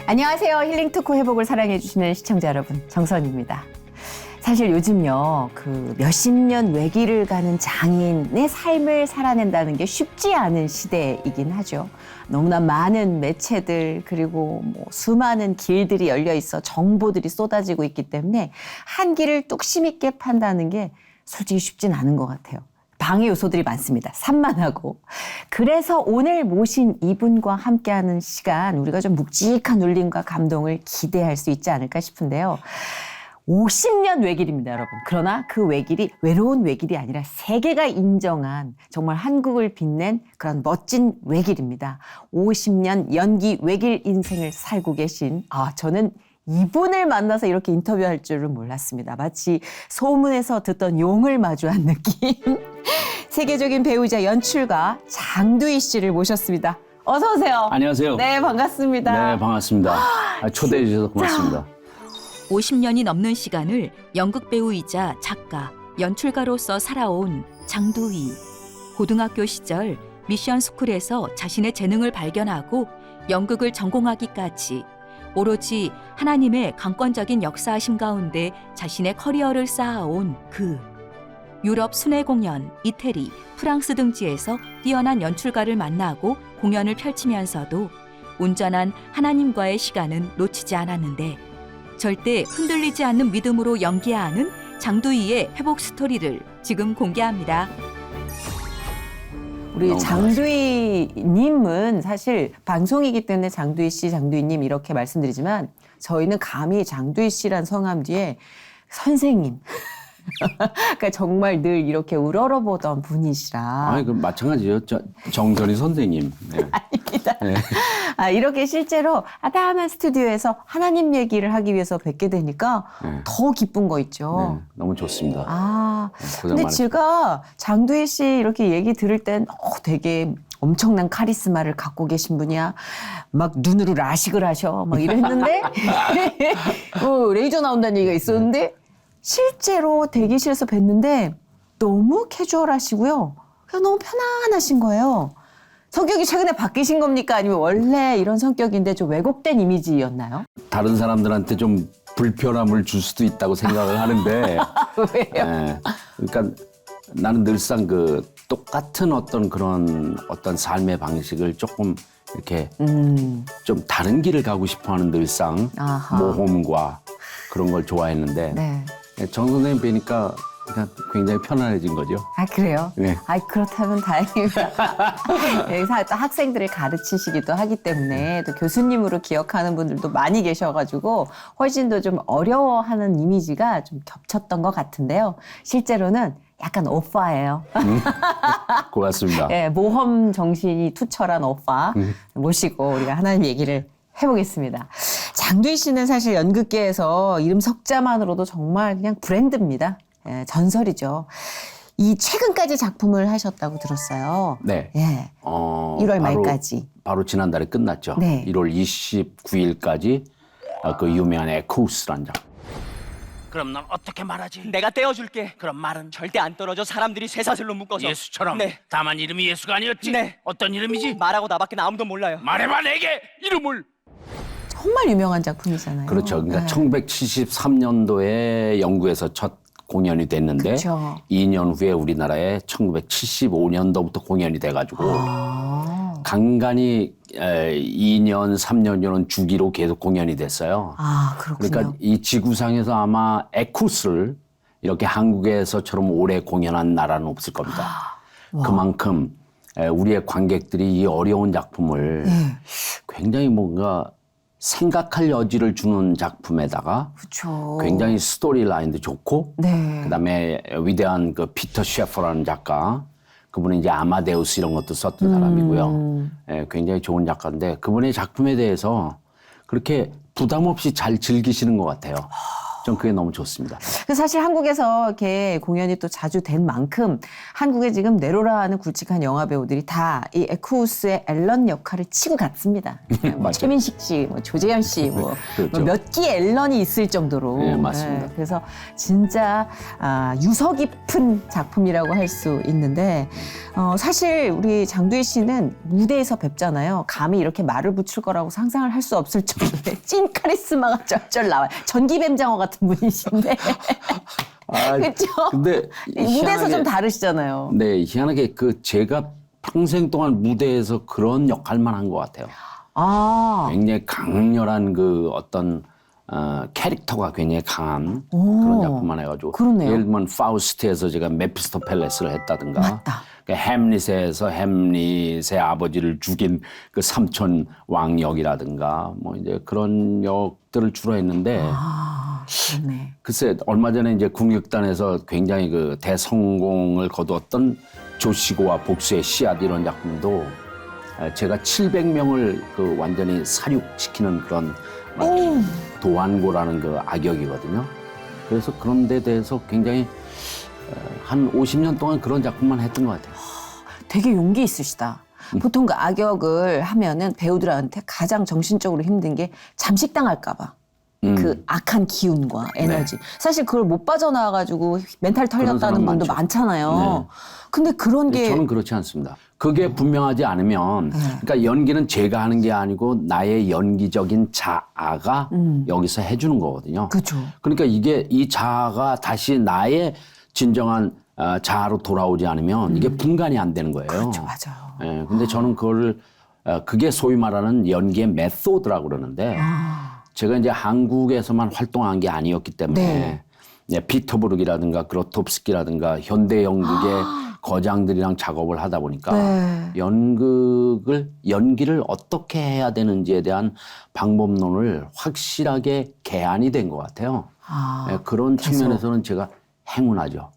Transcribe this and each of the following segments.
안녕하세요. 힐링토크 회복을 사랑해주시는 시청자 여러분, 정선입니다. 사실 요즘요, 몇십 년 외길을 가는 장인의 삶을 살아낸다는 게 쉽지 않은 시대이긴 하죠. 너무나 많은 매체들, 그리고 수많은 길들이 열려 있어 정보들이 쏟아지고 있기 때문에 한 길을 뚝심 있게 판다는 게 솔직히 쉽진 않은 것 같아요. 방해 요소들이 많습니다. 산만하고. 그래서 오늘 모신 이분과 함께하는 시간, 우리가 좀 묵직한 울림과 감동을 기대할 수 있지 않을까 싶은데요. 50년 외길입니다, 여러분. 그러나 그 외길이 외로운 외길이 아니라 세계가 인정한 정말 한국을 빛낸 그런 멋진 외길입니다. 50년 연기 외길 인생을 살고 계신 저는 이분을 만나서 이렇게 인터뷰할 줄은 몰랐습니다. 마치 소문에서 듣던 용을 마주한 느낌. 세계적인 배우이자 연출가 장두희 씨를 모셨습니다. 어서 오세요. 안녕하세요. 네, 반갑습니다. 네, 반갑습니다. 초대해 주셔서 고맙습니다. 50년이 넘는 시간을 연극 배우이자 작가, 연출가로서 살아온 장두희. 고등학교 시절 미션 스쿨에서 자신의 재능을 발견하고 연극을 전공하기까지 오로지 하나님의 강권적인 역사하심 가운데 자신의 커리어를 쌓아온 그. 유럽 순회 공연, 이태리, 프랑스 등지에서 뛰어난 연출가를 만나고 공연을 펼치면서도 온전한 하나님과의 시간은 놓치지 않았는데 절대 흔들리지 않는 믿음으로 연기하는 장두희의 회복 스토리를 지금 공개합니다. 우리 장두희 님은 사실 방송이기 때문에 장두희 씨, 장두희 님 이렇게 말씀드리지만 저희는 감히 장두희 씨란 성함 뒤에 선생님. 그러니까 정말 늘 이렇게 우러러보던 분이시라. 그 마찬가지죠. 정선희 선생님. 네. 아닙니다. 네. 이렇게 실제로 아담한 스튜디오에서 하나님 얘기를 하기 위해서 뵙게 되니까 더 기쁜 거 있죠. 네, 너무 좋습니다. 근데 많으십니다. 제가 장두희 씨 이렇게 얘기 들을 땐 되게 엄청난 카리스마를 갖고 계신 분이야. 막 눈으로 라식을 하셔. 막 이랬는데 레이저 나온다는 얘기가 있었는데 실제로 대기실에서 뵀는데 너무 캐주얼하시고요. 그냥 너무 편안하신 거예요. 성격이 최근에 바뀌신 겁니까? 아니면 원래 이런 성격인데 좀 왜곡된 이미지였나요? 다른 사람들한테 좀 불편함을 줄 수도 있다고 생각을 하는데. 왜요? 네. 그러니까 나는 늘상 똑같은 어떤 삶의 방식을 조금 이렇게 좀 다른 길을 가고 싶어하는 늘상 아하. 모험과 그런 걸 좋아했는데. 네. 정 선생님 뵈니까 그냥 굉장히 편안해진 거죠. 그래요? 네. 그렇다면 다행입니다. 여기서 또 학생들을 가르치시기도 하기 때문에 또 교수님으로 기억하는 분들도 많이 계셔가지고 훨씬 더 좀 어려워하는 이미지가 좀 겹쳤던 것 같은데요. 실제로는 약간 오빠예요. 고맙습니다. 네, 모험 정신이 투철한 오빠 모시고 우리가 하나님 얘기를 해보겠습니다. 장두희 씨는 사실 연극계에서 이름 석자만으로도 정말 그냥 브랜드입니다. 전설이죠. 이 최근까지 작품을 하셨다고 들었어요. 네. 1월 말까지. 바로 지난달에 끝났죠. 네. 1월 29일까지 그 유명한 에코우스란 작품. 그럼 넌 어떻게 말하지? 내가 떼어줄게. 그럼 말은 절대 안 떨어져. 사람들이 쇠사슬로 묶어서. 예수처럼. 네. 다만 이름이 예수가 아니었지? 네. 어떤 이름이지? 말하고 나밖에 아무도 몰라요. 말해봐 내게 이름을. 정말 유명한 작품이잖아요. 그렇죠. 그러니까 네. 1973년도에 영국에서 첫 공연이 됐는데 그쵸. 2년 후에 우리나라에 1975년도부터 공연이 돼가지고 간간히 2년, 3년 이런 주기로 계속 공연이 됐어요. 그렇군요. 그러니까 이 지구상에서 아마 에쿠스를 이렇게 한국에서처럼 오래 공연한 나라는 없을 겁니다. 그만큼 우리의 관객들이 이 어려운 작품을 굉장히 뭔가 생각할 여지를 주는 작품에다가 그렇죠. 굉장히 스토리 라인도 좋고 네. 그다음에 위대한 피터 셰퍼라는 작가 그분이 이제 아마데우스 이런 것도 썼던 사람이고요. 굉장히 좋은 작가인데 그분의 작품에 대해서 그렇게 부담 없이 잘 즐기시는 것 같아요. 전 그게 너무 좋습니다. 그 사실 한국에서 이렇게 공연이 또 자주 된 만큼 한국에 지금 네로라 하는 굵직한 영화 배우들이 다 이 에쿠스의 앨런 역할을 치고 갔습니다. 뭐 맞아요. 최민식 씨, 뭐 조재현 씨, 뭐 그렇죠. 몇 끼 앨런이 있을 정도로. 네, 맞습니다. 그래서 진짜 유서 깊은 작품이라고 할 수 있는데 사실 우리 장두희 씨는 무대에서 뵙잖아요. 감히 이렇게 말을 붙일 거라고 상상을 할 수 없을 정도의 찐 카리스마가 쩔쩔 나와요. 전기뱀장어 같은 분이신데. 그렇죠? 근데 무대에서 희한하게- 좀 다르시잖아요. 네, 희한하게 제가 평생 동안 무대에서 그런 역할만 한 것 같아요. 아, 굉장히 강렬한 어떤 캐릭터가 굉장히 강한 오. 그런 작품만 해가지고 그러네요. 예를 들면 파우스트에서 제가 메피스토펠레스를 했다든가 맞다. 햄릿에서 햄릿의 아버지를 죽인 그 삼촌 왕 역이라든가 뭐 이제 그런 역들을 주로 했는데 그렇네. 글쎄 얼마 전에 이제 국립단에서 굉장히 대성공을 거두었던 조시고와 복수의 씨앗 이런 작품도 제가 700명을 완전히 사육시키는 그런 도안고라는 악역이거든요. 그래서 그런 데 대해서 굉장히 한 50년 동안 그런 작품만 했던 것 같아요. 되게 용기 있으시다. 보통 그 악역을 하면은 배우들한테 가장 정신적으로 힘든 게 잠식당할까봐. 그 악한 기운과 에너지. 사실 그걸 못 빠져나와가지고 멘탈 털렸다는 사람 분도 많죠. 많잖아요. 네. 근데 그런 게 저는 그렇지 않습니다. 그게 분명하지 않으면 네. 그러니까 연기는 제가 하는 게 아니고 나의 연기적인 자아가 여기서 해주는 거거든요. 그죠. 그러니까 이 자아가 다시 나의 진정한 자아로 돌아오지 않으면 이게 분간이 안 되는 거예요. 그렇죠, 맞아요. 예, 근데 저는 그게 소위 말하는 연기의 메소드라고 그러는데 제가 이제 한국에서만 활동한 게 아니었기 때문에 피터부르크라든가 그로tov스키라든가 현대 연극의 거장들이랑 작업을 하다 보니까 네. 연기를 어떻게 해야 되는지에 대한 방법론을 확실하게 개안이 된 것 같아요. 예, 그런 측면에서는 제가 행운하죠.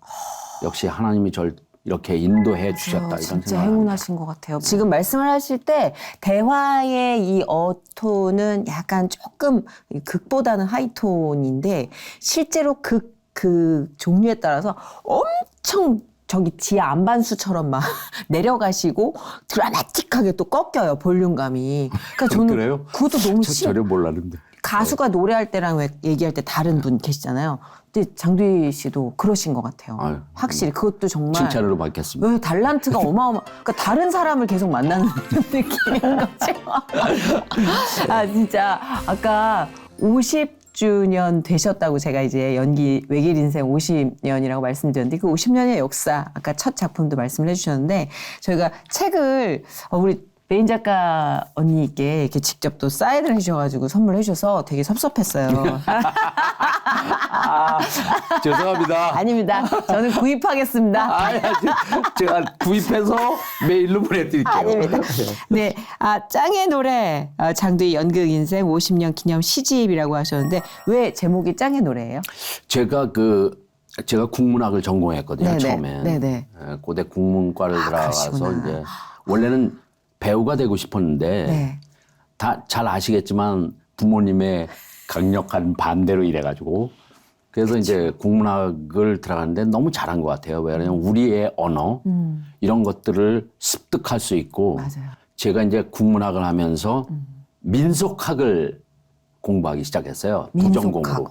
역시 하나님이 절 이렇게 인도해 주셨다 이런 진짜 생각을 합니다. 행운하신 것 같아요. 지금 말씀을 하실 때 대화의 이 어톤은 약간 조금 극보다는 하이톤인데 실제로 그 종류에 따라서 엄청 저기 지하 안반수처럼 막 내려가시고 드라마틱하게 또 꺾여요 볼륨감이. 그러니까 저는 그래요? 그것도 너무 전혀 몰랐는데. 가수가 노래할 때랑 왜 얘기할 때 다른 분 계시잖아요. 근데 장두희 씨도 그러신 것 같아요. 아유, 확실히 그것도 정말 칭찬으로 받겠습니다. 왜 달란트가 그러니까 다른 사람을 계속 만나는 느낌인 거죠. 진짜 아까 50주년 되셨다고 제가 이제 연기 외길 인생 50년이라고 말씀드렸는데 그 50년의 역사 아까 첫 작품도 말씀을 해주셨는데 저희가 책을 우리 메인 작가 언니께 이렇게 직접 또 사인을 해주셔가지고 선물해 주셔서 되게 섭섭했어요. 죄송합니다. 아닙니다. 저는 구입하겠습니다. 제가 구입해서 메일로 보내드릴게요. 아닙니다. 네, 짱의 노래 장두희 연극 인생 50년 기념 시집이라고 하셨는데 왜 제목이 짱의 노래예요? 제가 국문학을 전공했거든요. 네네. 처음에. 네네. 고대 국문과를 들어가서 그러시구나. 이제 원래는 배우가 되고 싶었는데 네. 다 잘 아시겠지만 부모님의 강력한 반대로 이래가지고 그래서 이제 국문학을 들어갔는데 너무 잘한 것 같아요. 왜냐하면 우리의 언어 이런 것들을 습득할 수 있고 맞아요. 제가 이제 국문학을 하면서 민속학을 공부하기 시작했어요. 부전공으로.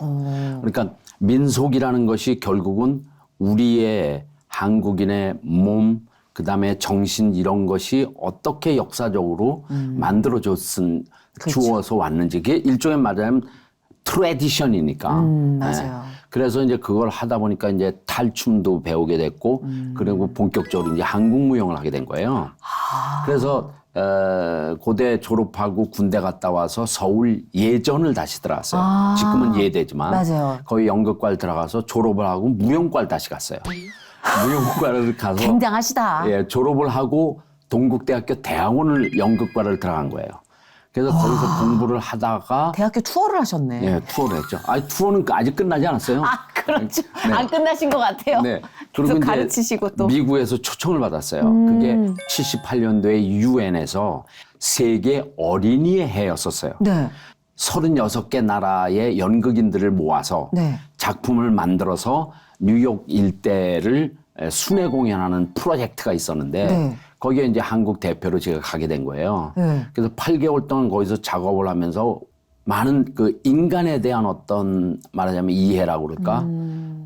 그러니까 민속이라는 것이 결국은 우리의 한국인의 몸, 그다음에 정신 이런 것이 어떻게 역사적으로 주어서 왔는지 그게 일종의 말하자면 트래디션이니까. 맞아요. 그래서 이제 그걸 하다 보니까 이제 탈춤도 배우게 됐고 그리고 본격적으로 이제 한국 무용을 하게 된 거예요. 그래서 고대 졸업하고 군대 갔다 와서 서울 예전을 다시 들어갔어요. 지금은 예대지만 맞아요. 거의 연극과를 들어가서 졸업을 하고 무용과를 다시 갔어요. 무용과를 가서 굉장하시다. 예, 졸업을 하고 동국대학교 대학원을 연극과를 들어간 거예요. 그래서 거기서 공부를 하다가 대학교 투어를 하셨네. 예, 투어를 했죠. 투어는 아직 끝나지 않았어요. 그렇죠. 네. 안 끝나신 것 같아요. 네. 계속 이제 가르치시고 또. 미국에서 초청을 받았어요. 그게 78년도에 유엔에서 세계 어린이의 해였었어요. 네. 36개 나라의 연극인들을 모아서 네. 작품을 만들어서 뉴욕 일대를 순회 공연하는 프로젝트가 있었는데 네. 거기에 이제 한국 대표로 제가 가게 된 거예요. 네. 그래서 8개월 동안 거기서 작업을 하면서 많은 그 인간에 대한 어떤 말하자면 이해라고 그럴까?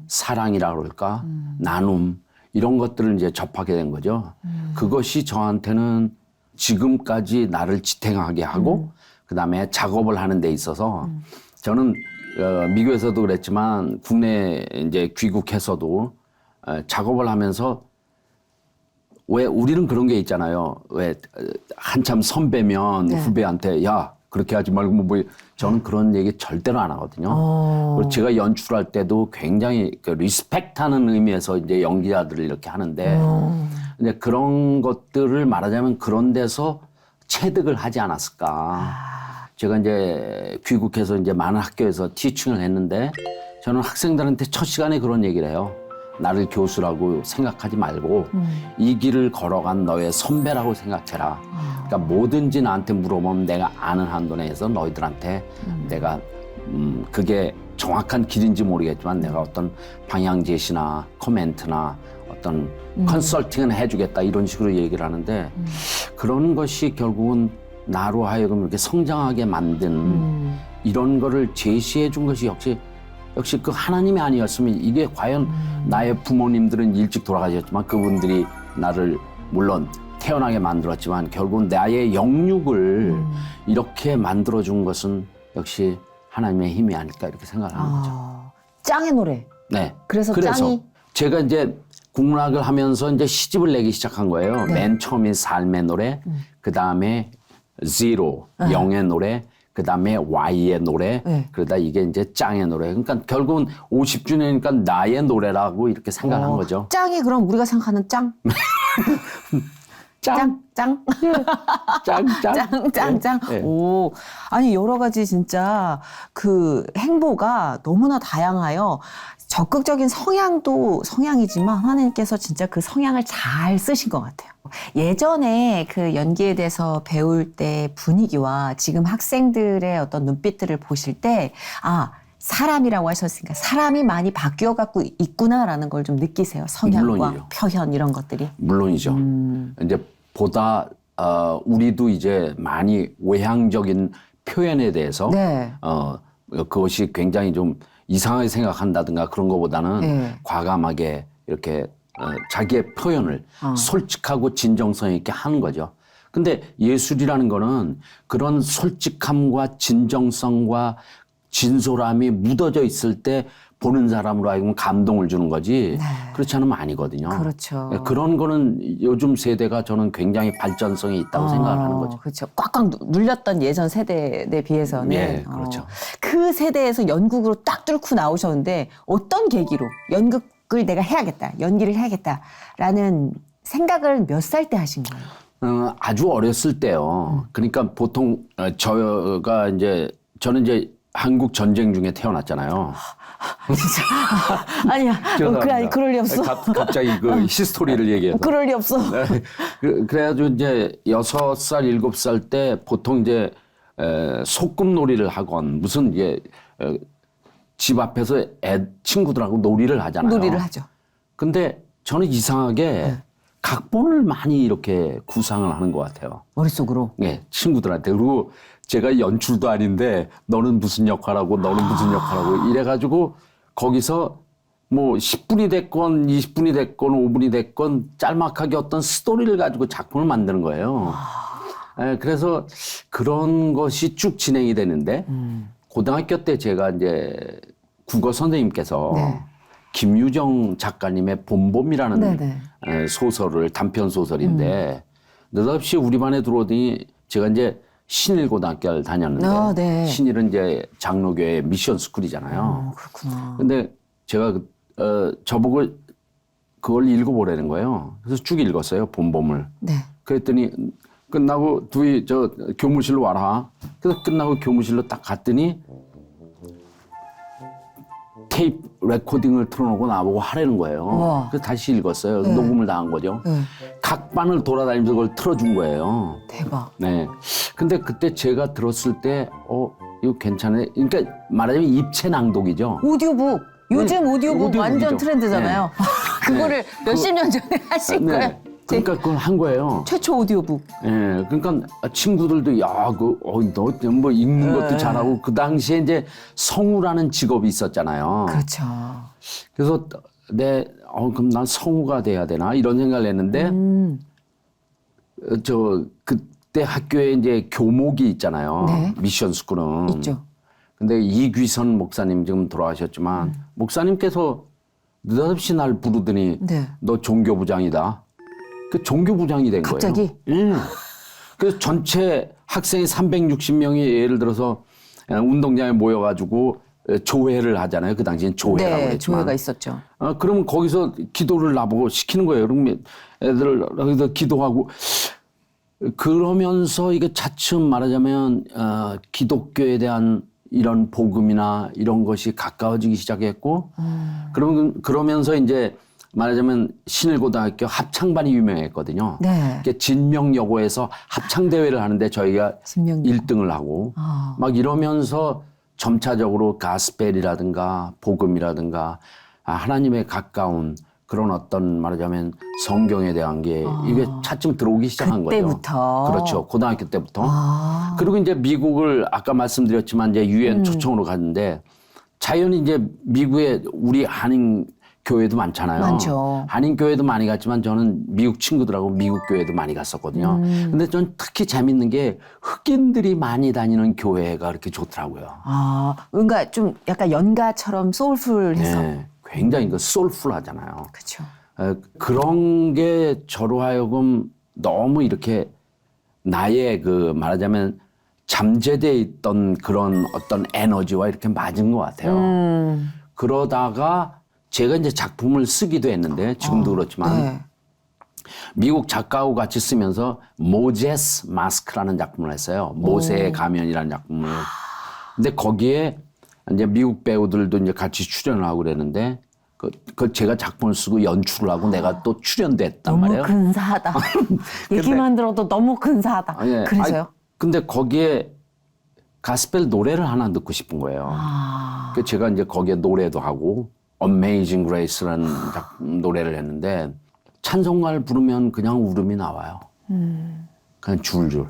사랑이라고 그럴까? 나눔 이런 것들을 이제 접하게 된 거죠. 그것이 저한테는 지금까지 나를 지탱하게 하고 그다음에 작업을 하는 데 있어서 저는 미국에서도 그랬지만 국내 이제 귀국해서도 작업을 하면서 왜 우리는 그런 게 있잖아요. 왜 한참 선배면 네. 후배한테 야 그렇게 하지 말고 뭐 저는 그런 얘기 절대로 안 하거든요. 그리고 제가 연출할 때도 굉장히 그 리스펙트하는 의미에서 이제 연기자들을 이렇게 하는데 이제 그런 것들을 말하자면 그런 데서 체득을 하지 않았을까. 제가 이제 귀국해서 이제 많은 학교에서 티칭을 했는데 저는 학생들한테 첫 시간에 그런 얘기를 해요. 나를 교수라고 생각하지 말고 이 길을 걸어간 너의 선배라고 생각해라. 그러니까 뭐든지 나한테 물어보면 내가 아는 한도 내에서 너희들한테 내가 그게 정확한 길인지 모르겠지만 내가 어떤 방향 제시나 코멘트나 어떤 컨설팅은 해주겠다 이런 식으로 얘기를 하는데 그런 것이 결국은 나로 하여금 이렇게 성장하게 만든 이런 거를 제시해 준 것이 역시 그 하나님이 아니었으면 이게 과연 나의 부모님들은 일찍 돌아가셨지만 그분들이 나를 물론 태어나게 만들었지만 결국 나의 영육을 이렇게 만들어준 것은 역시 하나님의 힘이 아닐까 이렇게 생각을 하는 거죠. 짱의 노래. 네. 그래서 짱이 제가 이제 국문학을 하면서 이제 시집을 내기 시작한 거예요. 네. 맨 처음인 삶의 노래, 그 다음에 Zero, 영의 노래, 그 다음에 Y의 노래, 네. 그러다 이게 이제 짱의 노래. 그러니까 결국은 50주년이니까 나의 노래라고 이렇게 생각한 거죠. 짱이 그럼 우리가 생각하는 짱? 짱? 짱? 짱. 네. 오. 아니, 여러 가지 진짜 그 행보가 너무나 다양하여 적극적인 성향도 성향이지만 하나님께서 진짜 그 성향을 잘 쓰신 것 같아요. 예전에 그 연기에 대해서 배울 때 분위기와 지금 학생들의 어떤 눈빛들을 보실 때, 아, 사람이라고 하셨으니까 사람이 많이 바뀌어 갖고 있구나라는 걸 좀 느끼세요. 성향과 물론이죠. 표현 이런 것들이. 물론이죠. 이제 보다 우리도 이제 많이 외향적인 표현에 대해서 네. 그것이 굉장히 좀 이상하게 생각한다든가 그런 것보다는 네. 과감하게 이렇게 자기의 표현을 솔직하고 진정성 있게 하는 거죠. 근데 예술이라는 거는 그런 솔직함과 진정성과 진솔함이 묻어져 있을 때 보는 사람으로 하여금 감동을 주는 거지 네. 그렇지 않으면 아니거든요. 그렇죠. 그런 거는 요즘 세대가 저는 굉장히 발전성이 있다고 생각을 하는 거죠. 그렇죠. 꽉꽉 눌렸던 예전 세대에 비해서는. 예, 그렇죠. 그 세대에서 연극으로 딱 뚫고 나오셨는데 어떤 계기로 연극을 내가 해야겠다, 연기를 해야겠다라는 생각을 몇 살 때 하신 거예요? 아주 어렸을 때요. 그러니까 보통 저는 이제 한국 전쟁 중에 태어났잖아요. 진짜 아니야. 죄송합니다. 그럴 리 없어. 갑자기 그 히스토리를 얘기해서. 그럴 리 없어. 그래가지고 이제 6살, 7살 때 보통 이제 소꿉놀이를 하건 무슨 이제 집 앞에서 친구들하고 놀이를 하잖아요. 놀이를 하죠. 근데 저는 이상하게 각본을 많이 이렇게 구상을 하는 것 같아요. 머릿속으로. 네, 친구들한테. 그리고 제가 연출도 아닌데 너는 무슨 역할하고 너는 무슨 역할하고 이래가지고 거기서 뭐 10분이 됐건 20분이 됐건 5분이 됐건 짤막하게 어떤 스토리를 가지고 작품을 만드는 거예요. 그래서 그런 것이 쭉 진행이 되는데 고등학교 때 제가 이제 국어 선생님께서 네. 김유정 작가님의 봄봄이라는 네네. 소설을 단편 소설인데 느닷없이 우리 반에 들어오더니 제가 이제 신일고등학교를 다녔는데 네. 신일은 이제 장로교의 미션 스쿨이잖아요. 그렇구나. 근데 제가 저보고 그걸 읽어보라는 거예요. 그래서 쭉 읽었어요, 봄봄을. 네. 그랬더니 끝나고 둘이 저 교무실로 와라. 그래서 끝나고 교무실로 딱 갔더니 테이프 레코딩을 틀어놓고 나보고 하라는 거예요. 우와. 그래서 다시 읽었어요. 녹음을 다 한 거죠. 네. 각 반을 돌아다니면서 그걸 틀어준 거예요. 대박. 네. 근데 그때 제가 들었을 때, 이거 괜찮아요. 그러니까 말하자면 입체 낭독이죠. 오디오북. 요즘 네, 오디오북 오디오북이죠. 완전 트렌드잖아요. 그거를 몇십 년 전에 하신 거예요. 네. 그러니까 그걸 한 거예요. 최초 오디오북. 예, 그러니까 친구들도 야, 너 뭐 읽는 것도 잘하고 그 당시에 이제 성우라는 직업이 있었잖아요. 그렇죠. 그래서 그럼 난 성우가 돼야 되나 이런 생각을 했는데 그때 학교에 이제 교목이 있잖아요. 네. 미션 스쿨은 있죠. 근데 이귀선 목사님 지금 돌아가셨지만 목사님께서 느닷없이 날 부르더니 네. 너 종교부장이다. 그 종교부장이 된 갑자기? 거예요. 예. 그래서 전체 학생이 360명이 예를 들어서 운동장에 모여가지고 조회를 하잖아요. 그 당시엔 조회라고 네, 그랬지만. 조회가 있었죠. 그러면 거기서 기도를 나보고 시키는 거예요. 그러면 애들 거기서 기도하고 그러면서 이게 차츰 말하자면 기독교에 대한 이런 복음이나 이런 것이 가까워지기 시작했고 그러면서 이제 말하자면 신일고등학교 합창반이 유명했거든요. 네. 진명여고에서 합창대회를 하는데 저희가 진명여고. 1등을 하고 막 이러면서 점차적으로 가스펠이라든가 복음이라든가 하나님에 가까운 그런 어떤 말하자면 성경에 대한 게 이게 차츰 들어오기 시작한 거죠. 그때부터. 그렇죠. 고등학교 때부터. 그리고 이제 미국을 아까 말씀드렸지만 이제 유엔 초청으로 갔는데 자연히 이제 미국에 우리 한인 교회도 많잖아요. 많죠. 한인 교회도 많이 갔지만 저는 미국 친구들하고 미국 교회도 많이 갔었거든요. 근데 전 특히 재밌는 게 흑인들이 많이 다니는 교회가 그렇게 좋더라고요. 뭔가 좀 약간 연가처럼 소울풀해서. 네, 굉장히 소울풀하잖아요. 그렇죠. 그런 게 저로 하여금 너무 이렇게 나의 그 말하자면 잠재되어 있던 그런 어떤 에너지와 이렇게 맞은 것 같아요. 그러다가 제가 이제 작품을 쓰기도 했는데 지금도 그렇지만 네. 미국 작가하고 같이 쓰면서 모제스 마스크라는 작품을 했어요. 모세의 가면이라는 작품을. 근데 거기에 이제 미국 배우들도 이제 같이 출연을 하고 그랬는데 그 제가 작품을 쓰고 연출을 하고 내가 또 출연도 했단 너무 말이에요. 근사하다. 얘기만 들어도 너무 근사하다. 예. 그래서요? 아니, 근데 거기에 가스펠 노래를 하나 넣고 싶은 거예요. 그 제가 이제 거기에 노래도 하고 Amazing Grace라는 노래를 했는데 찬송가를 부르면 그냥 울음이 나와요. 그냥 줄줄.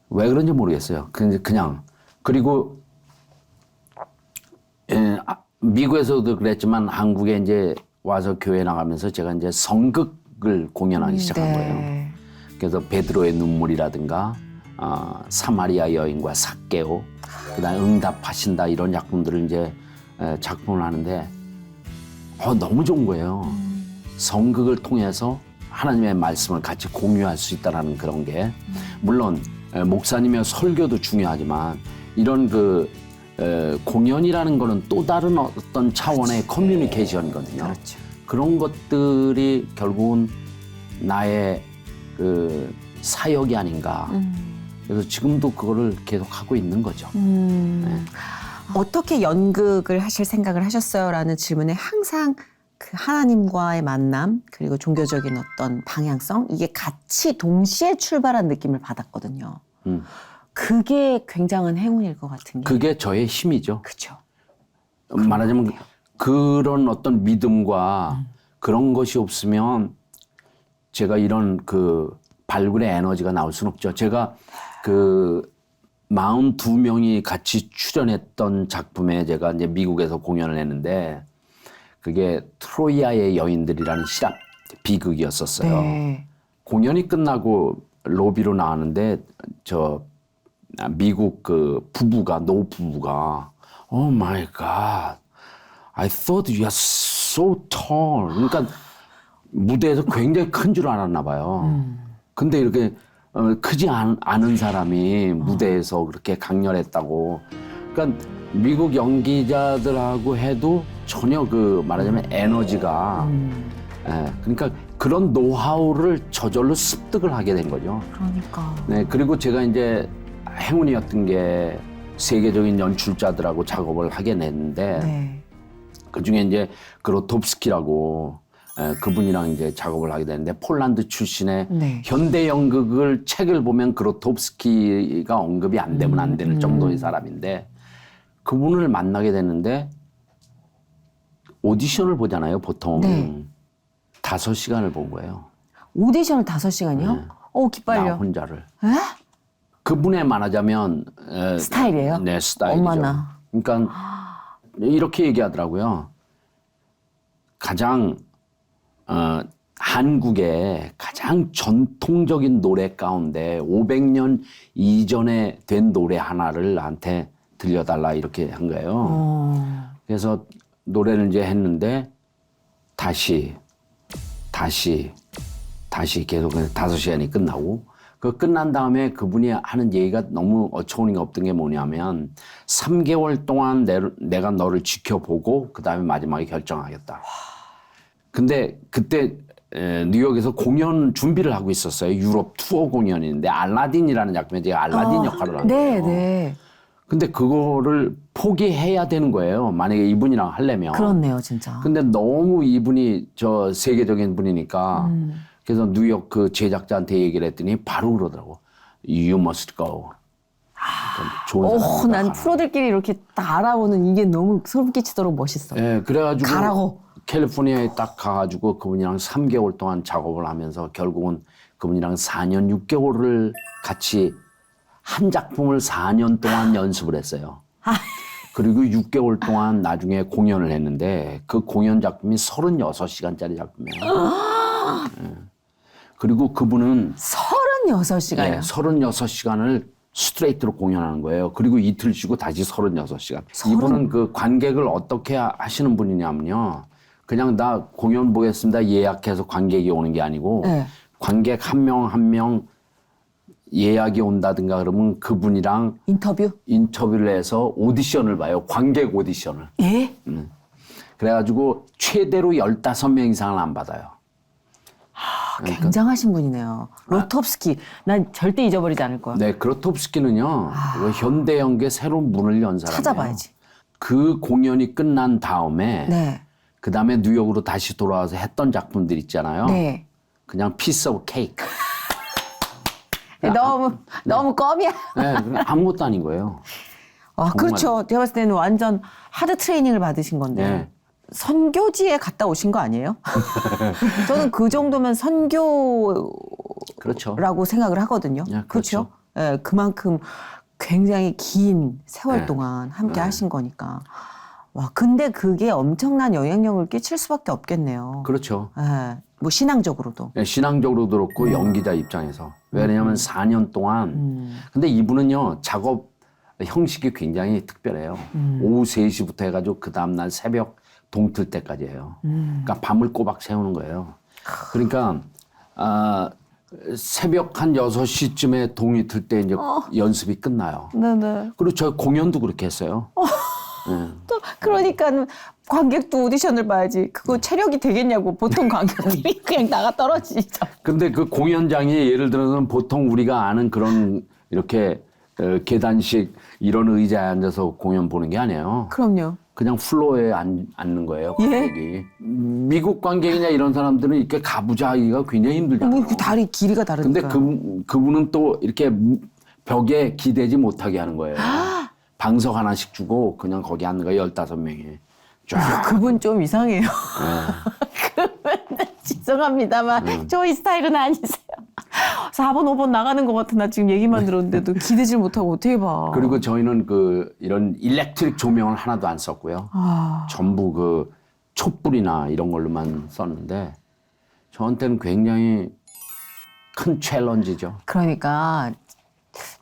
왜 그런지 모르겠어요. 그냥 그리고 미국에서도 그랬지만 한국에 이제 와서 교회 나가면서 제가 이제 성극을 공연하기 시작한 거예요. 그래서 베드로의 눈물이라든가 사마리아 여인과 삭개오, 그다음에 응답하신다 이런 작품들을 이제 작품을 하는데 너무 좋은 거예요. 성극을 통해서 하나님의 말씀을 같이 공유할 수 있다는 그런 게 물론 목사님의 설교도 중요하지만 이런 공연이라는 거는 또 다른 어떤 차원의 커뮤니케이션이거든요. 그렇죠. 그런 것들이 결국은 나의 그 사역이 아닌가. 그래서 지금도 그거를 계속 하고 있는 거죠. 네. 어떻게 연극을 하실 생각을 하셨어요?라는 질문에 항상 그 하나님과의 만남 그리고 종교적인 어떤 방향성 이게 같이 동시에 출발한 느낌을 받았거든요. 그게 굉장한 행운일 것 같은 게. 그게 저의 힘이죠. 그렇죠. 말하자면 그런 어떤 믿음과 그런 것이 없으면 제가 이런 그 발굴의 에너지가 나올 수는 없죠. 제가 42명이 같이 출연했던 작품에 제가 이제 미국에서 공연을 했는데 그게 트로이아의 여인들이라는 실합 비극이었었어요. 네. 공연이 끝나고 로비로 나왔는데 미국 노 부부가 Oh my God, I thought you are so tall. 그러니까 무대에서 굉장히 큰 줄 알았나 봐요. 근데 이렇게 크지 않은 사람이 무대에서 그렇게 강렬했다고. 그러니까 미국 연기자들하고 해도 전혀 말하자면 에너지가 그러니까 그런 노하우를 저절로 습득을 하게 된 거죠. 그러니까. 네, 그리고 제가 이제 행운이었던 게 세계적인 연출자들하고 작업을 하게 됐는데 네. 그중에 이제 그로톱스키라고 그분이랑 이제 작업을 하게 되는데 폴란드 출신의 네. 현대 연극을 책을 보면 그로tov스키가 언급이 안 되면 안 되는 정도의 사람인데 그분을 만나게 됐는데 오디션을 보잖아요, 보통. 네. 5시간을 본 거예요. 오디션을 5시간이요? 네. 오, 나 기빨려. 혼자를. 에? 그분의 말하자면 스타일이에요? 네, 스타일이죠. 엄마나. 그러니까 이렇게 얘기하더라고요. 가장 한국의 가장 전통적인 노래 가운데 500년 이전에 된 노래 하나를 나한테 들려달라 이렇게 한 거예요. 그래서 노래를 이제 했는데 다시 계속 5시간이 끝나고 그 끝난 다음에 그분이 하는 얘기가 너무 어처구니가 없던 게 뭐냐면 3개월 동안 내가 너를 지켜보고 그 다음에 마지막에 결정하겠다. 근데 그때 뉴욕에서 공연 준비를 하고 있었어요. 유럽 투어 공연인데 알라딘이라는 작품에 제가 알라딘 역할을 한 거예요. 네. 근데 그거를 포기해야 되는 거예요. 만약에 이분이랑 하려면. 그렇네요, 진짜. 근데 너무 이분이 저 세계적인 분이니까 그래서 뉴욕 그 제작자한테 얘기를 했더니 바로 그러더라고. You must go. 그러니까 좋은 사람이다. 난 가라. 프로들끼리 이렇게 딱 알아보는 이게 너무 소름 끼치도록 멋있어. 예, 그래가지고 가라고. 캘리포니아에 딱 가가지고 그분이랑 3개월 동안 작업을 하면서 결국은 그분이랑 4년 6개월을 같이 한 작품을 4년 동안 연습을 했어요. 그리고 6개월 동안 나중에 공연을 했는데 그 공연 작품이 36시간짜리 작품이에요. 예. 그리고 그분은 36시간이요. 36시간을 스트레이트로 공연하는 거예요. 그리고 이틀 쉬고 다시 36시간. 이분은 그 관객을 어떻게 하시는 분이냐면요. 그냥 나 공연 보겠습니다. 예약해서 관객이 오는 게 아니고 네. 관객 한 명 한 명 예약이 온다든가 그러면 그분이랑 인터뷰를 해서 오디션을 봐요. 관객 오디션을. 예? 그래가지고 최대로 15명 이상을 안 받아요. 굉장하신 분이네요. 로톱스키. 난 절대 잊어버리지 않을 거야. 네, 그로tov스키는요. 그 현대 연기의 새로운 문을 연 사람이에요. 찾아봐야지. 그 공연이 끝난 다음에 네. 그 다음에 뉴욕으로 다시 돌아와서 했던 작품들 있잖아요. 네. 그냥 피스 오브 케이크. 너무 껌이야. 네, 그냥 아무것도 아닌 거예요. 아, 그렇죠. 제가 봤을 때는 완전 하드 트레이닝을 받으신 건데. 네. 선교지에 갔다 오신 거 아니에요? 저는 그 정도면 선교라고 그렇죠. 생각을 하거든요. 네, 그렇죠? 그렇죠. 예, 그만큼 굉장히 긴 세월 네. 동안 함께 네. 하신 거니까. 와, 근데 그게 엄청난 영향력을 끼칠 수밖에 없겠네요. 그렇죠. 예, 뭐 신앙적으로도. 네, 신앙적으로도 그렇고 연기자 입장에서. 왜냐하면 4년 동안. 근데 이분은요, 작업 형식이 굉장히 특별해요. 오후 3시부터 해가지고 그 다음날 새벽 동틀 때까지 해요. 그러니까 밤을 꼬박 새우는 거예요. 그러니까 새벽 한 6시쯤에 동이 틀 때 이제 연습이 끝나요. 네네. 그리고 저 공연도 그렇게 했어요. 네. 또 그러니까 관객도 오디션을 봐야지. 그거 체력이 되겠냐고. 보통 관객들이 그냥 나가 떨어지죠. 근데 그 공연장이 예를 들어서 보통 우리가 아는 그런 이렇게 계단식 이런 의자에 앉아서 공연 보는 게 아니에요. 그럼요. 그냥 플로어에 앉는 거예요. 예? 관객이. 미국 관객이나 이런 사람들은 이렇게 가부좌기가 굉장히 힘들잖아요. 그 다리 길이가 다르니까. 근데 그분은 또 이렇게 벽에 기대지 못하게 하는 거예요. 방석 하나씩 주고 그냥 거기 앉는 거예요. 15명이. 쫙. 그분 좀 이상해요. 그분 죄송합니다만 저희 스타일은 아니세요. 4번, 5번 나가는 것 같아. 나 지금 얘기만 들었는데도 기대질 못하고 어떻게 봐. 그리고 저희는 이런 일렉트릭 조명을 하나도 안 썼고요. 전부 그 촛불이나 이런 걸로만 썼는데 저한테는 굉장히 큰 챌린지죠. 그러니까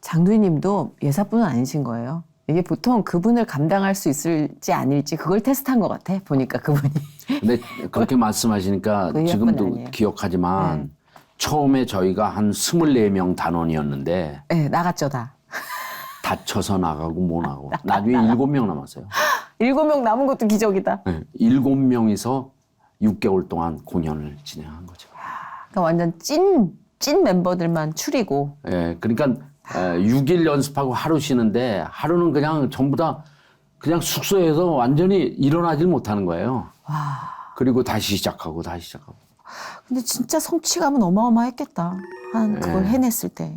장도희님도 예사분은 아니신 거예요. 이게 보통 그분을 감당할 수 있을지 아닐지 그걸 테스트한 것 같아. 보니까 그분이. 근데 그렇게 말씀하시니까 그 지금도 아니에요. 기억하지만 처음에 저희가 한 24명 단원이었는데 네, 나갔죠 다. 다쳐서 나가고 못 나가고 나중에 7명 남았어요. 7명 남은 것도 기적이다. 네, 7명이서 6개월 동안 공연을 진행한 거죠. 그러니까 완전 찐 멤버들만 추리고. 예, 그러니까 6일 연습하고 하루 쉬는데 하루는 그냥 전부 다 그냥 숙소에서 완전히 일어나질 못하는 거예요. 그리고 다시 시작하고 다시 시작하고. 근데 진짜 성취감은 어마어마했겠다. 한 그걸 네. 해냈을 때.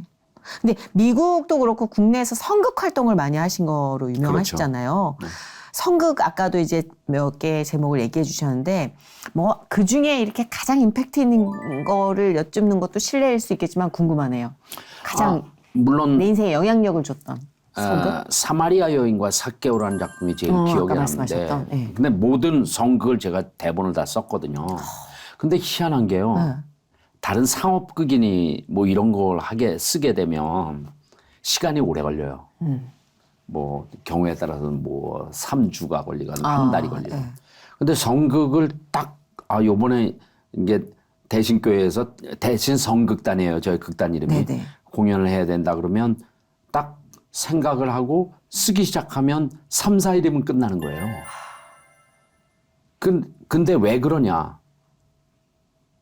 근데 미국도 그렇고 국내에서 선극 활동을 많이 하신 거로 유명하시잖아요. 그렇죠. 네. 선극 아까도 이제 몇 개 제목을 얘기해 주셨는데 뭐 그중에 이렇게 가장 임팩트 있는 거를 여쭙는 것도 실례일 수 있겠지만 궁금하네요. 가장 물론 내 인생에 영향력을 줬던 선극? 사마리아 여인과 사개오라는 작품이 제일 기억에 아까 남는데 말씀하셨던, 예. 근데 모든 선극을 제가 대본을 다 썼거든요. 근데 희한한 게요. 네. 다른 상업극이니 뭐 이런 걸 쓰게 되면 시간이 오래 걸려요. 뭐 경우에 따라서는 뭐 3주가 걸리거나 한 달이 걸려요. 예. 근데 선극을 딱 요번에 이게 대신교회에서 대신 선극단이에요. 저희 극단 이름이. 네네. 공연을 해야 된다 그러면 딱 생각을 하고 쓰기 시작하면 3, 4일이면 끝나는 거예요. 근데 왜 그러냐?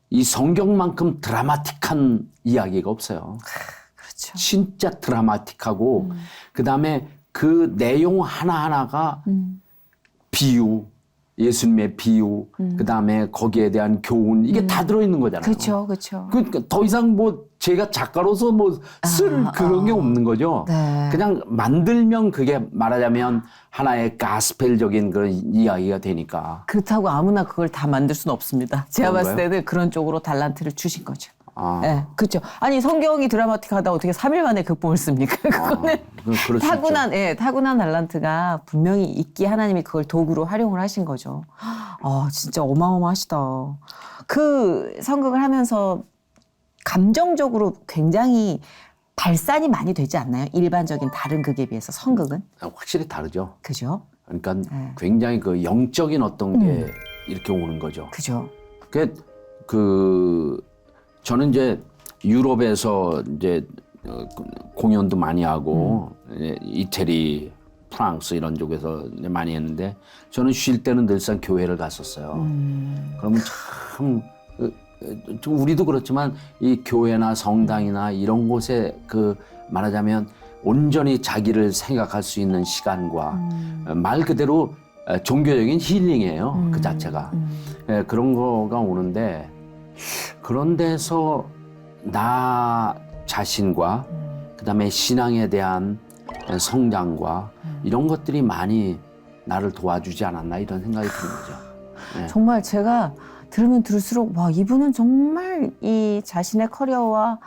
이 성경만큼 드라마틱한 이야기가 없어요. 그렇죠. 진짜 드라마틱하고 그다음에 그 내용 하나하나가 비유, 예수님의 비유, 그다음에 거기에 대한 교훈 이게 다 들어있는 거잖아요. 그렇죠, 그렇죠. 그러니까 더 이상 뭐 제가 작가로서 뭐 쓸 그런 게 없는 거죠. 네. 그냥 만들면 그게 말하자면 하나의 가스펠적인 그런 이야기가 되니까. 그렇다고 아무나 그걸 다 만들 수는 없습니다. 제가 봤을 그런가요? 때는 그런 쪽으로 달란트를 주신 거죠. 아. 네, 그렇죠. 아니 성경이 드라마틱하다 어떻게 3일 만에 극복을 씁니까? 그거는 그럴 수 타고난, 예, 타고난 달란트가 분명히 있기에 하나님이 그걸 도구로 활용을 하신 거죠. 진짜 어마어마하시다. 그 선극을 하면서 감정적으로 굉장히 발산이 많이 되지 않나요? 일반적인 다른 극에 비해서 선극은? 확실히 다르죠. 그죠? 그러니까 네. 굉장히 그 영적인 어떤 게 이렇게 오는 거죠. 그죠? 저는 이제 유럽에서 이제 공연도 많이 하고 이태리, 프랑스 이런 쪽에서 이제 많이 했는데 저는 쉴 때는 늘상 교회를 갔었어요. 그러면 참 우리도 그렇지만 이 교회나 성당이나 이런 곳에 말하자면 온전히 자기를 생각할 수 있는 시간과 말 그대로 종교적인 힐링이에요. 그 자체가. 예, 그런 거가 오는데 그런 데서 나 자신과 그다음에 신앙에 대한 성장과 이런 것들이 많이 나를 도와주지 않았나 이런 생각이 드는 거죠. 예. 정말 제가 들으면 들을수록 와 이분은 정말 이 자신의 커리어와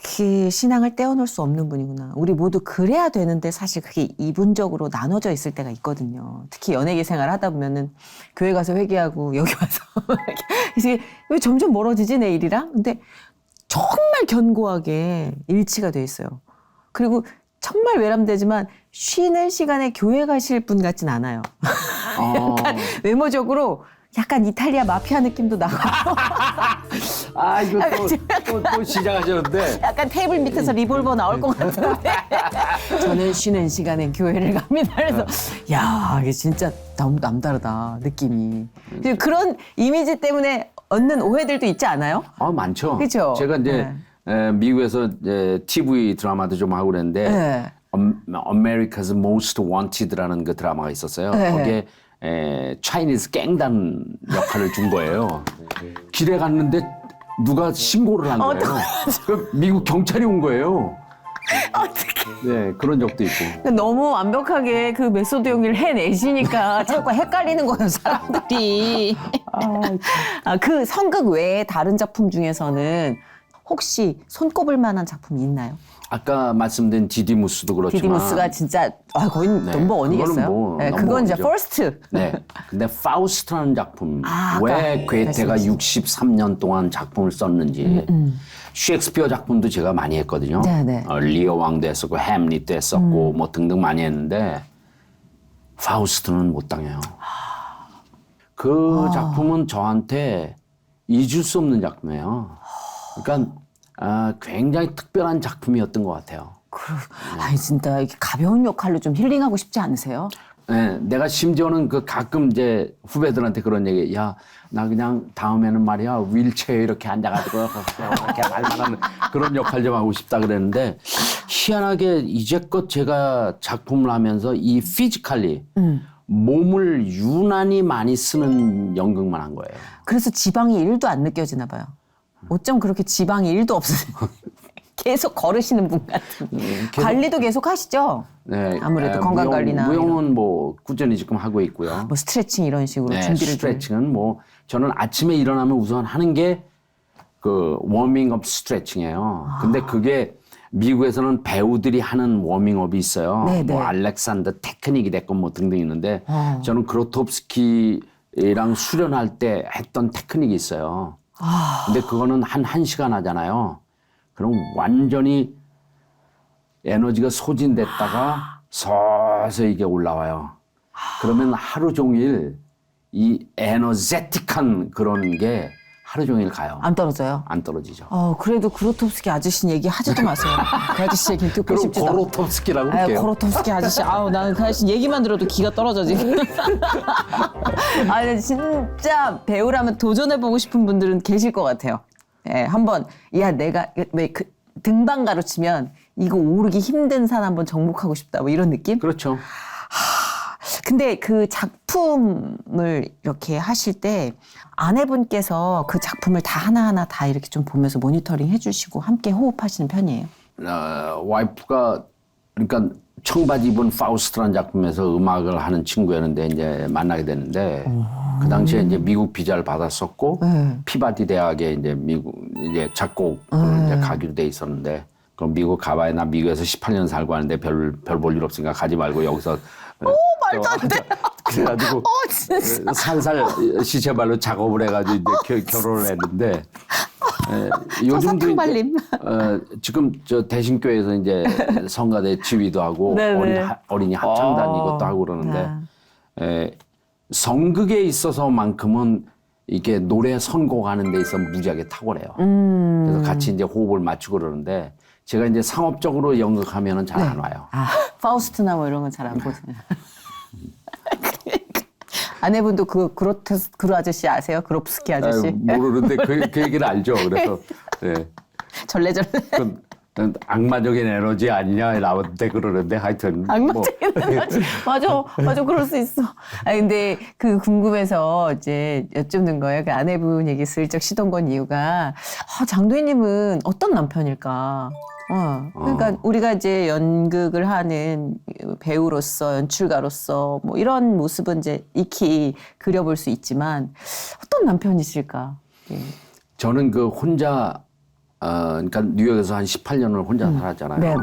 그 신앙을 떼어놓을 수 없는 분이구나. 우리 모두 그래야 되는데 사실 그게 이분적으로 나눠져 있을 때가 있거든요. 특히 연예계 생활 하다 보면은 교회 가서 회개하고 여기 와서 그래서 왜 점점 멀어지지 내 일이랑? 근데 정말 견고하게 일치가 돼 있어요. 그리고 정말 외람되지만 쉬는 시간에 교회 가실 분 같진 않아요. 약간 외모적으로 약간 이탈리아 마피아 느낌도 나고 이거 또 시작하셨는데. 약간 테이블 밑에서 리볼버 나올 것 같은데 저는 쉬는 시간에 교회를 갑니다. 그래서 야 이게 진짜 너무 남다르다 느낌이. 그런 이미지 때문에 얻는 오해들도 있지 않아요? 많죠. 그죠? 제가 이제 미국에서 이제 TV 드라마도 좀 하고 그랬는데 네. America's Most Wanted라는 그 드라마가 있었어요. 네. 거기에 차이니즈 갱단 역할을 준 거예요. 길에 갔는데 누가 신고를 한 거예요. 그 미국 경찰이 온 거예요. 어떻게? 네, 그런 적도 있고. 너무 완벽하게 그 메소드 연기를 해내시니까 자꾸 헷갈리는 거예요, 사람들이. 그 선극 외에 다른 작품 중에서는 혹시 손꼽을 만한 작품이 있나요? 아까 말씀드린 디디무스도 그렇지만. 디디무스가 진짜 거의 넘버 원이겠어요. 그거는 뭐 네, 넘버 그건 이제 원이죠. 퍼스트. 네. 근데 파우스트라는 작품 왜 아까 괴테가 말씀하신. 63년 동안 작품을 썼는지 셰익스피어 작품도 제가 많이 했거든요. 네네. 리어 왕도 했었고 햄릿도 했었고 뭐 등등 많이 했는데 파우스트는 못 당해요. 그 작품은 저한테 잊을 수 없는 작품이에요. 그러니까 굉장히 특별한 작품이었던 것 같아요. 아니 진짜 이렇게 가벼운 역할로 좀 힐링하고 싶지 않으세요? 네, 내가 심지어는 가끔 이제 후배들한테 그런 얘기, 야, 나 그냥 다음에는 말이야 윌체어에 이렇게 앉아가지고 이렇게 말만하는 그런 역할 좀 하고 싶다 그랬는데 희한하게 이제껏 제가 작품을 하면서 이 피지컬리 몸을 유난히 많이 쓰는 연극만 한 거예요. 그래서 지방이 1도 안 느껴지나 봐요. 어쩜 그렇게 지방이 1도 없으세요? 계속 걸으시는 분 같은. 관리도 계속 하시죠? 네, 아무래도 건강 관리나 무용은 뭐 꾸준히 지금 하고 있고요. 뭐 스트레칭 이런 식으로 네, 준비를 좀. 스트레칭은 뭐 저는 아침에 일어나면 우선 하는 게 그 워밍업 스트레칭이에요. 근데 그게 미국에서는 배우들이 하는 워밍업이 있어요. 네, 뭐 네. 알렉산더 테크닉이 됐건 뭐 등등 있는데 저는 그로톱스키랑 수련할 때 했던 테크닉이 있어요. 근데 그거는 한 1시간 하잖아요. 그럼 완전히 에너지가 소진됐다가 서서히 이게 올라와요. 그러면 하루 종일 이 에너제틱한 그런 게 하루 종일 가요. 안 떨어져요? 안 떨어지죠. 그래도 그로톱스키 아저씨 얘기 하지도 마세요. 그 아저씨 얘기 듣고 그럼 싶지도 않아. 고로톱스키라고 아유, 할게요. 고로톱스키 아저씨. 나는 그 아저씨 얘기만 들어도 기가 떨어져, 지금. 근데 진짜 배우라면 도전해보고 싶은 분들은 계실 것 같아요. 예, 한번, 내가 왜 그 등반 가르치면 이거 오르기 힘든 산 한번 정복하고 싶다. 뭐 이런 느낌? 그렇죠. 근데 그 작품을 이렇게 하실 때 아내분께서 그 작품을 다 하나하나 다 이렇게 좀 보면서 모니터링 해주시고 함께 호흡하시는 편이에요? 와이프가 그러니까 청바지 입은 파우스트라는 작품에서 음악을 하는 친구였는데 이제 만나게 됐는데 그 당시에 이제 미국 비자를 받았었고 피바디 대학에 이제 미국 이제 작곡을 이제 가기로 돼 있었는데 그럼 미국 가봐야 나 미국에서 18년 살고 하는데 별 볼 일 없으니까 가지 말고 여기서 말도 안 돼. 그래가지고 진짜. 살살 시체발로 작업을 해가지고 이제 결혼을 했는데 요즘도 사탕발림. 지금 저 대신교회에서 이제 성가대 지휘도 하고 네네. 어린이 합창단 이것도 하고 그러는데 성극에 있어서만큼은 이게 노래 선곡하는 데 있어 무지하게 탁월해요. 그래서 같이 이제 호흡을 맞추고 그러는데 제가 이제 상업적으로 연극하면은 잘 안 와요. 파우스트나 뭐 이런 건 잘 안 보세요. 아내분도 그로 아저씨 아세요? 그롭스키 아저씨? 모르는데 그 얘기를 알죠. 그래서 절레절레. 그 악마적인 에너지 아니냐 나한테 그러는데 하여튼 악마적인 에너지. 맞아, 그럴 수 있어. 근데 그 궁금해서 이제 여쭙는 거예요. 그 아내분 얘기 슬쩍 시동 건 이유가 장도희님은 어떤 남편일까? 그러니까 우리가 이제 연극을 하는 배우로서 연출가로서 뭐 이런 모습은 이제 익히 그려볼 수 있지만 어떤 남편이실까? 예. 저는 그 혼자 그러니까 뉴욕에서 한 18년을 혼자 살았잖아요. 네네.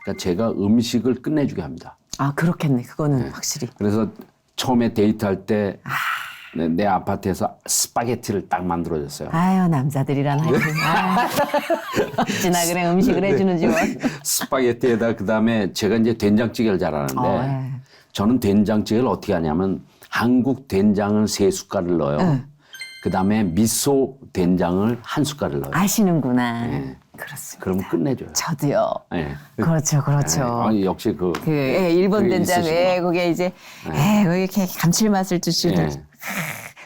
그러니까 제가 음식을 끝내주게 합니다. 그렇겠네. 그거는 확실히. 그래서 처음에 데이트할 때 내 아파트에서 스파게티를 딱 만들어줬어요. 아유, 남자들이란 하여튼. 어찌나 그래, 음식을 해주는지 뭐. 스파게티에다 그다음에 제가 이제 된장찌개를 잘하는데 저는 된장찌개를 어떻게 하냐면 한국 된장을 3숟갈을 넣어요. 그다음에 미소 된장을 1숟갈을 넣어요. 아시는구나. 그렇습니다. 그럼 끝내줘요. 저도요. 네. 그렇죠. 역시 일본 그게 된장, 있으시구나. 그게 이제, 거기 이렇게 감칠맛을 주시는. 그래서-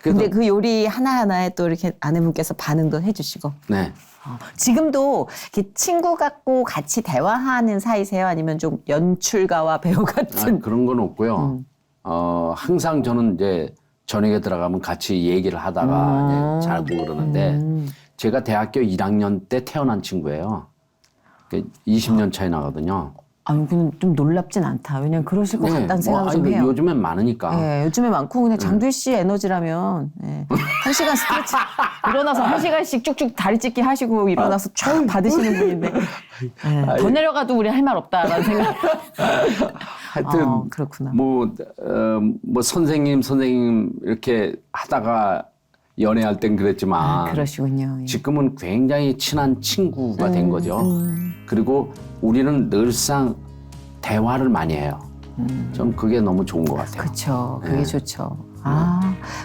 근데 그 요리 하나하나에 또 이렇게 아내분께서 반응도 해주시고. 네. 지금도 이렇게 친구 같고 같이 대화하는 사이세요? 아니면 좀 연출가와 배우 같은? 그런 건 없고요. 항상 저는 이제 저녁에 들어가면 같이 얘기를 하다가 이제 자고 그러는데 제가 대학교 1학년 때 태어난 친구예요. 20년 차이 나거든요. 그건 좀 놀랍진 않다. 왜냐면 그러실 것 같다는 생각을 좀 해요. 요즘엔 많으니까. 요즘에 많고 그냥 장두희 씨 에너지라면 1시간 스트레치 일어나서 1시간씩 쭉쭉 다리 찢기 하시고 일어나서 쭉 받으시는 분인데 더 내려가도 우리 할 말 없다라는 생각. 하여튼 그렇구나. 뭐 선생님 이렇게 하다가 연애할 땐 그랬지만 그러시군요. 지금은 굉장히 친한 친구가 된 거죠. 그리고 우리는 늘상 대화를 많이 해요. 전 그게 너무 좋은 것 같아요. 그렇죠. 그게 좋죠.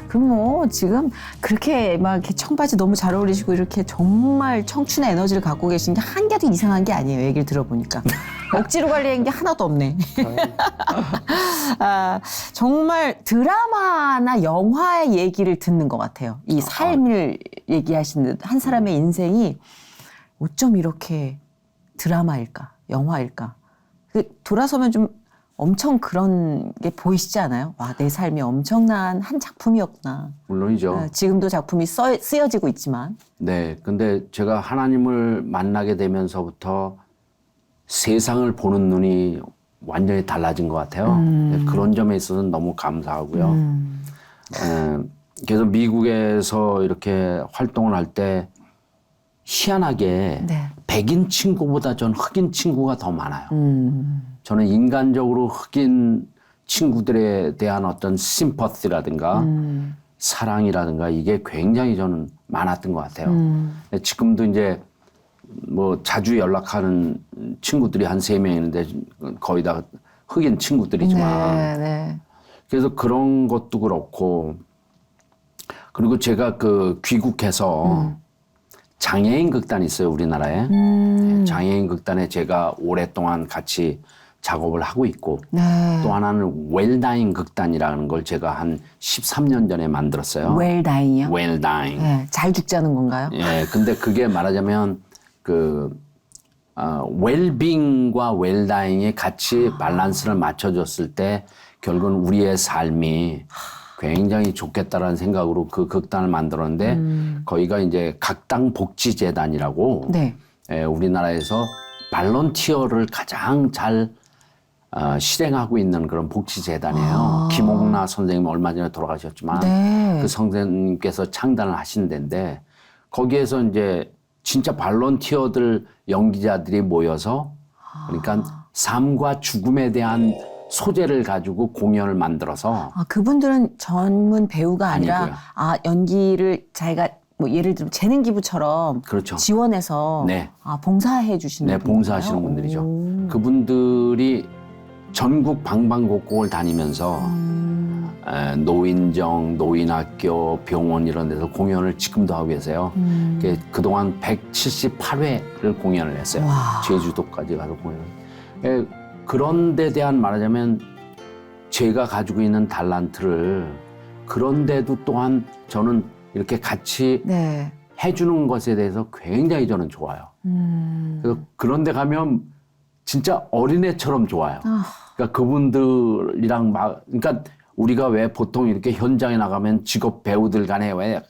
그럼 뭐 지금 그렇게 막 이렇게 청바지 너무 잘 어울리시고 이렇게 정말 청춘의 에너지를 갖고 계신 게 한 개도 이상한 게 아니에요. 얘기를 들어보니까. 억지로 관리한 게 하나도 없네. 정말 드라마나 영화의 얘기를 듣는 것 같아요. 이 삶을 얘기하시는 한 사람의 인생이 어쩜 이렇게 드라마일까, 영화일까. 돌아서면 좀 엄청 그런 게 보이시지 않아요? 와, 내 삶이 엄청난 한 작품이었구나. 물론이죠. 지금도 작품이 쓰여지고 있지만. 네, 근데 제가 하나님을 만나게 되면서부터 세상을 보는 눈이 완전히 달라진 것 같아요. 그런 점에 있어서는 너무 감사하고요. 그래서 미국에서 이렇게 활동을 할 때 희한하게 네. 백인 친구보다 전 흑인 친구가 더 많아요. 저는 인간적으로 흑인 친구들에 대한 어떤 심퍼티라든가 사랑이라든가 이게 굉장히 저는 많았던 것 같아요. 지금도 이제 뭐 자주 연락하는 친구들이 한 3명 있는데 거의 다 흑인 친구들이지만 네, 네. 그래서 그런 것도 그렇고 그리고 제가 그 귀국해서 장애인 극단이 있어요, 우리나라에. 네, 장애인 극단에 제가 오랫동안 같이 작업을 하고 있고 네. 또 하나는 웰다잉 극단이라는 걸 제가 한 13년 전에 만들었어요. 웰다잉이요? 웰다잉. 네, 잘 죽자는 건가요? 예, 근데 그게 말하자면 웰빙과 웰다잉이 같이 밸런스를 맞춰줬을 때 결국은 우리의 삶이 굉장히 좋겠다라는 생각으로 그 극단을 만들었는데 거기가 이제 각당 복지재단이라고 네. 우리나라에서 발런티어를 가장 잘 실행하고 있는 그런 복지재단이에요. 김옥나 선생님 얼마 전에 돌아가셨지만 네. 그 선생님께서 창단을 하신 데인데 거기에서 이제 진짜 발런티어들 연기자들이 모여서 그러니까 삶과 죽음에 대한 소재를 가지고 공연을 만들어서 그분들은 전문 배우가 아니라 아니고요. 연기를 자기가 뭐 예를 들면 재능 기부처럼 그렇죠. 지원해서 네. 봉사해 주시는 네, 분인가요? 봉사하시는 분들이죠. 오. 그분들이 전국 방방곡곡을 다니면서 노인정, 노인학교, 병원 이런 데서 공연을 지금도 하고 계세요. 그동안 178회를 공연을 했어요. 와. 제주도까지 가서 공연을. 그런 데 대한 말하자면 제가 가지고 있는 달란트를 그런데도 또한 저는 이렇게 같이 네. 해주는 것에 대해서 굉장히 저는 좋아요. 그래서 그런 데 가면 진짜 어린애처럼 좋아요. 그러니까 그분들이랑 그러니까 우리가 왜 보통 이렇게 현장에 나가면 직업 배우들 간에 왜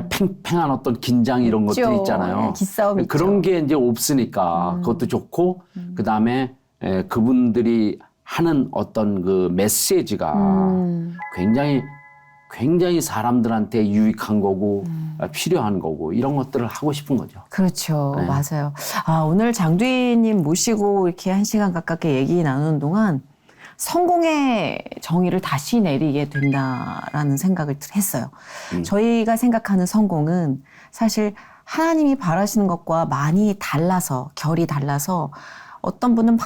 팽팽한 어떤 긴장 이런 있죠. 것들 있잖아요. 네, 기싸움 그런 있죠. 게 이제 없으니까 그것도 좋고 그다음에 그분들이 하는 어떤 그 메시지가 굉장히 사람들한테 유익한 거고 필요한 거고 이런 것들을 하고 싶은 거죠. 그렇죠. 네. 맞아요. 오늘 장두희님 모시고 이렇게 1시간 가깝게 얘기 나누는 동안 성공의 정의를 다시 내리게 된다라는 생각을 했어요. 저희가 생각하는 성공은 사실 하나님이 바라시는 것과 많이 달라서, 결이 달라서 어떤 분은 막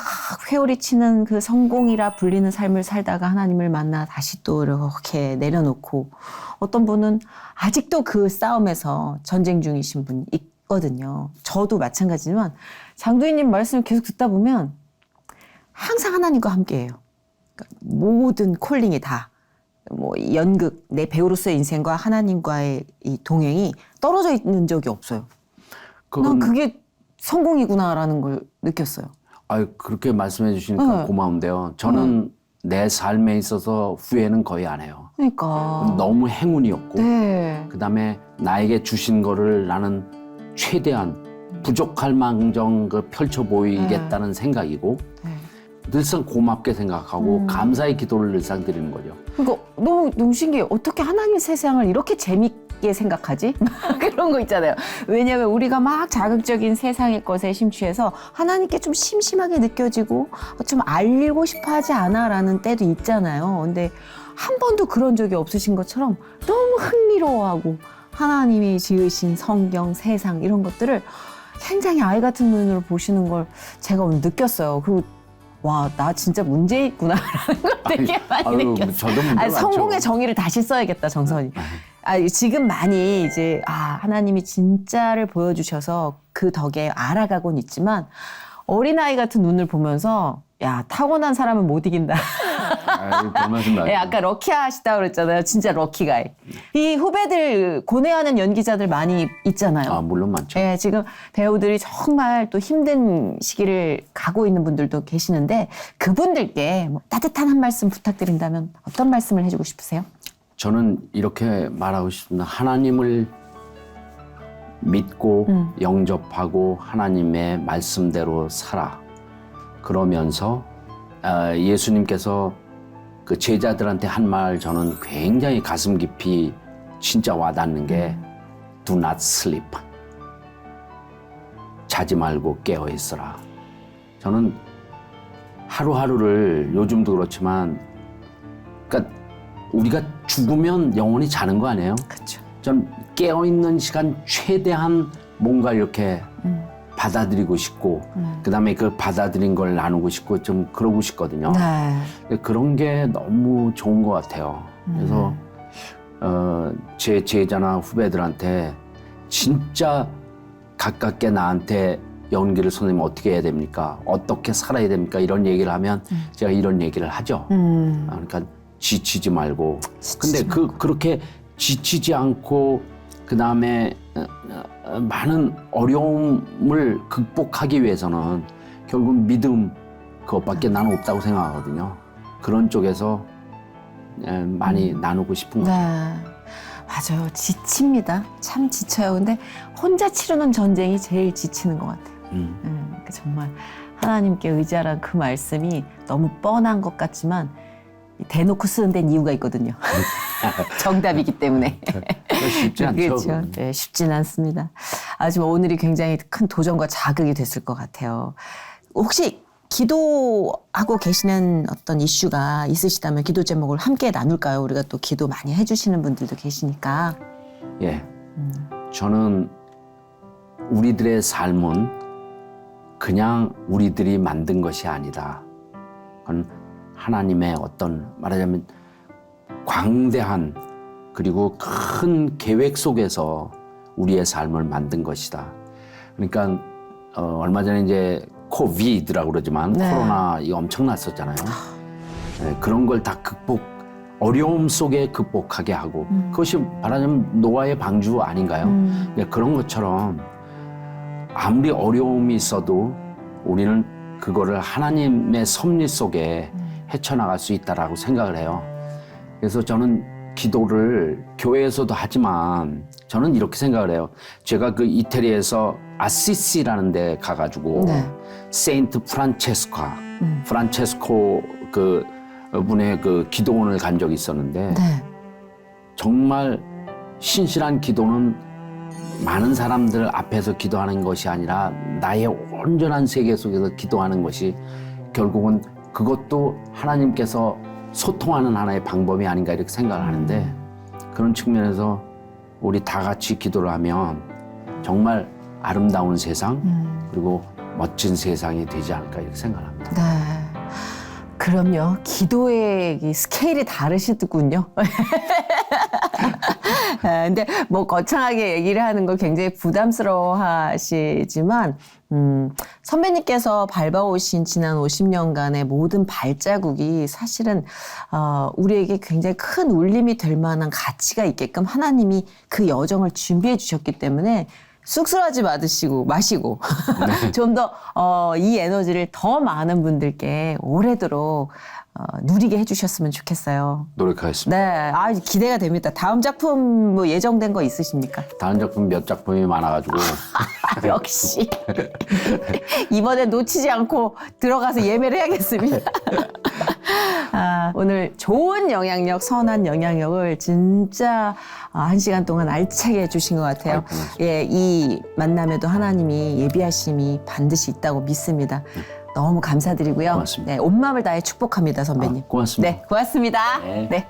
회오리 치는 그 성공이라 불리는 삶을 살다가 하나님을 만나 다시 또 이렇게 내려놓고 어떤 분은 아직도 그 싸움에서 전쟁 중이신 분이 있거든요. 저도 마찬가지지만 장두희님 말씀을 계속 듣다 보면 항상 하나님과 함께해요. 그러니까 모든 콜링이 다 뭐 연극, 내 배우로서의 인생과 하나님과의 이 동행이 떨어져 있는 적이 없어요. 난 그게 성공이구나라는 걸 느꼈어요. 그렇게 말씀해 주시니까 네. 고마운데요. 저는 내 삶에 있어서 후회는 거의 안 해요. 그러니까. 너무 행운이었고 네. 그다음에 나에게 주신 거를 나는 최대한 부족할 망정 펼쳐 보이겠다는 생각이고 네. 늘상 고맙게 생각하고 감사의 기도를 늘상 드리는 거죠. 그러니까 너무 신기해요. 어떻게 하나님 세상을 이렇게 재밌게 생각하지? 그런 거 있잖아요. 왜냐하면 우리가 막 자극적인 세상의 것에 심취해서 하나님께 좀 심심하게 느껴지고 좀 알리고 싶어 하지 않아라는 때도 있잖아요. 근데 한 번도 그런 적이 없으신 것처럼 너무 흥미로워하고 하나님이 지으신 성경, 세상 이런 것들을 굉장히 아이 같은 눈으로 보시는 걸 제가 오늘 느꼈어요. 그리고 와, 나 진짜 문제 있구나라는 걸 되게 많이 느꼈어요. 저도 문제 많죠. 성공의 정의를 다시 써야겠다, 정선이. 지금 많이 이제 하나님이 진짜를 보여주셔서 그 덕에 알아가곤 있지만 어린아이 같은 눈을 보면서 야, 타고난 사람은 못 이긴다. 별 말씀 예, 아까 럭키하시다고 그랬잖아요. 진짜 럭키가이. 이 후배들 고뇌하는 연기자들 많이 있잖아요. 물론 많죠. 예, 지금 배우들이 정말 또 힘든 시기를 가고 있는 분들도 계시는데 그분들께 뭐 따뜻한 한 말씀 부탁드린다면 어떤 말씀을 해주고 싶으세요? 저는 이렇게 말하고 싶습니다. 하나님을 믿고 영접하고 하나님의 말씀대로 살아. 그러면서 예수님께서 그 제자들한테 한 말 저는 굉장히 가슴 깊이 진짜 와닿는 게 Do not sleep. 자지 말고 깨어 있어라. 저는 하루하루를 요즘도 그렇지만 그러니까 우리가 죽으면 영원히 자는 거 아니에요? 그렇죠. 전 깨어있는 시간 최대한 뭔가 이렇게 받아들이고 싶고 그다음에 그 받아들인 걸 나누고 싶고 좀 그러고 싶거든요. 네. 그런 게 너무 좋은 것 같아요. 그래서 제 제자나 후배들한테 진짜 가깝게 나한테 연기를 선생님 어떻게 해야 됩니까? 어떻게 살아야 됩니까? 이런 얘기를 하면 제가 이런 얘기를 하죠. 그러니까 지치지 말고. 근데 그렇게 지치지 않고 그다음에 많은 어려움을 극복하기 위해서는 결국 믿음 그것밖에 나는 없다고 생각하거든요. 그런 쪽에서 많이 나누고 싶은 거죠. 네. 맞아요. 지칩니다. 참 지쳐요. 근데 혼자 치르는 전쟁이 제일 지치는 것 같아요. 그러니까 정말 하나님께 의지하라는 그 말씀이 너무 뻔한 것 같지만 대놓고 쓰는 데는 이유가 있거든요. 정답이기 때문에. 쉽지 않죠. 그렇죠. 네, 쉽지는 않습니다. 하지만 오늘이 굉장히 큰 도전과 자극이 됐을 것 같아요. 혹시 기도하고 계시는 어떤 이슈가 있으시다면 기도 제목을 함께 나눌까요? 우리가 또 기도 많이 해주시는 분들도 계시니까. 예. 저는 우리들의 삶은 그냥 우리들이 만든 것이 아니다. 그건 하나님의 어떤 말하자면 광대한 그리고 큰 계획 속에서 우리의 삶을 만든 것이다. 그러니까 얼마 전에 이제 코비드라고 그러지만 네. 코로나 이 엄청났었잖아요. 네, 그런 걸 다 어려움 속에 극복하게 하고 그것이 말하자면 노아의 방주 아닌가요? 네, 그런 것처럼 아무리 어려움이 있어도 우리는 그거를 하나님의 섭리 속에 헤쳐나갈 수 있다라고 생각을 해요. 그래서 저는 기도를 교회에서도 하지만 저는 이렇게 생각을 해요. 제가 그 이태리에서 아시시라는 데 가가지고 네. 세인트 프란체스코 그 분의 그 기도원을 간 적이 있었는데 네. 정말 신실한 기도는 많은 사람들 앞에서 기도하는 것이 아니라 나의 온전한 세계 속에서 기도하는 것이 결국은 그것도 하나님께서 소통하는 하나의 방법이 아닌가 이렇게 생각을 하는데 그런 측면에서 우리 다 같이 기도를 하면 정말 아름다운 세상 그리고 멋진 세상이 되지 않을까 이렇게 생각을 합니다. 네. 그럼요. 기도의 이 스케일이 다르시더군요. 근데 뭐 거창하게 얘기를 하는 거 굉장히 부담스러워 하시지만, 선배님께서 밟아오신 지난 50년간의 모든 발자국이 사실은, 우리에게 굉장히 큰 울림이 될 만한 가치가 있게끔 하나님이 그 여정을 준비해 주셨기 때문에 쑥스러워하지 마시고 좀 더 이 에너지를 더 많은 분들께 오래도록 누리게 해주셨으면 좋겠어요. 노력하겠습니다. 네, 기대가 됩니다. 다음 작품 뭐 예정된 거 있으십니까? 다른 작품 몇 작품이 많아가지고 역시 이번에 놓치지 않고 들어가서 예매를 해야겠습니다. 오늘 좋은 영향력, 선한 영향력을 진짜 1시간 동안 알차게 해주신 것 같아요. 예, 이 만남에도 하나님이 예비하심이 반드시 있다고 믿습니다. 너무 감사드리고요. 고맙습니다. 네, 온 마음을 다해 축복합니다, 선배님. 고맙습니다. 네, 고맙습니다. 네. 네.